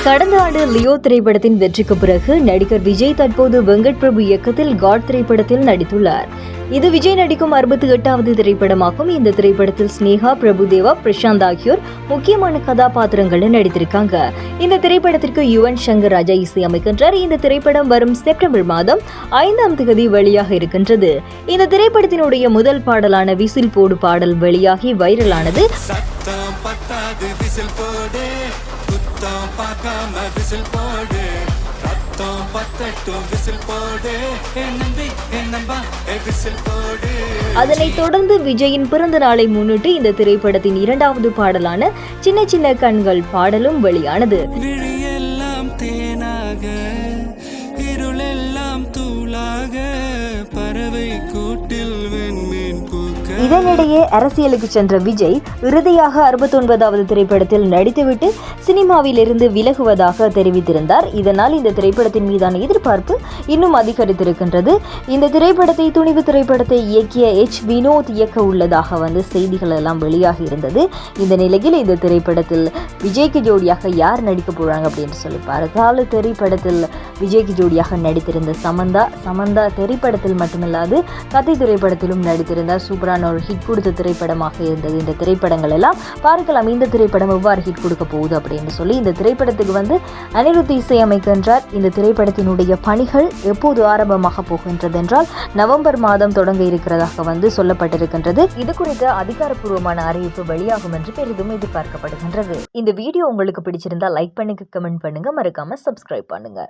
கடந்த ஆண்டு லியோ திரைப்படத்தின் வெற்றிக்கு பிறகு நடிகர் விஜய் தற்போது வெங்கட் பிரபு இயக்கத்தில் காட் திரைப்படத்தில் நடித்துள்ளார். இது விஜய் நடிக்கும் 68வது திரைப்படமாகும். இந்த திரைப்படத்தில் ஸ்னேகா, பிரபுதேவா, பிரசாந்த் ஆகியோர் முக்கியமான கதாபாத்திரங்களில் நடித்திருக்காங்க. இந்த திரைப்படத்திற்கு யுவன் சங்கர் ராஜா இசையமைக்கின்றார். இந்த திரைப்படம் வரும் செப்டம்பர் மாதம் 5ஆம் தேதி வெளியாக இருக்கின்றது. இந்த திரைப்படத்தினுடைய முதல் பாடலான விசில் போடு பாடல் வெளியாகி வைரலானது. அதனைத் தொடர்ந்து விஜயின் பிறந்த நாளை முன்னிட்டு இந்த திரைப்படத்தின் 2வது பாடலான சின்ன சின்ன கண்கள் பாடலும் வெளியானது. இதனிடையே அரசியலுக்கு சென்ற விஜய் இறுதியாக 69வது திரைப்படத்தில் நடித்துவிட்டு சினிமாவில் இருந்து விலகுவதாக தெரிவித்திருந்தார். இதனால் இந்த திரைப்படத்தின் மீதான எதிர்பார்ப்பு இன்னும் அதிகரித்திருக்கின்றது. இந்த திரைப்படத்தை துணிவு திரைப்படத்தை இயக்கிய வினோத் இயக்க உள்ளதாக செய்திகள் எல்லாம் வெளியாகி இருந்தது. இந்த நிலையில் இந்த திரைப்படத்தில் விஜய்க்கு ஜோடியாக யார் நடிக்க போறாங்க அப்படின்னு சொல்லி பார்த்தால், திரைப்படத்தில் விஜய்க்கு ஜோடியாக நடித்திருந்த சமந்தா திரைப்படத்தில் மட்டுமில்லாது கதை திரைப்படத்திலும் நடித்திருந்தார். சூப்பரான ஒரு ஹிட் கொடுத்த திரைப்படமாக இருந்தது. இந்த திரைப்படங்கள் எல்லாம் பார்க்கலாம் இந்த திரைப்படம் எவ்வாறு ஹிட் கொடுக்க போகுது அப்படின்னு சொல்லி. இந்த திரைப்படத்துக்கு அனிருத் இசையமைக்கின்றார். இந்த திரைப்படத்தினுடைய பணிகள் எப்போது ஆரம்பமாக போகின்றது என்றால் நவம்பர் மாதம் தொடங்க இருக்கிறதாக சொல்லப்பட்டிருக்கின்றது. இது குறித்த அதிகாரப்பூர்வமான அறிவிப்பு வெளியாகும் என்று பெரிதும் எதிர்பார்க்கப்படுகின்றது. இந்த வீடியோ உங்களுக்கு பிடிச்சிருந்தா லைக் பண்ணுங்க, கமெண்ட் பண்ணுங்க, மறக்காம சப்ஸ்கிரைப் பண்ணுங்க.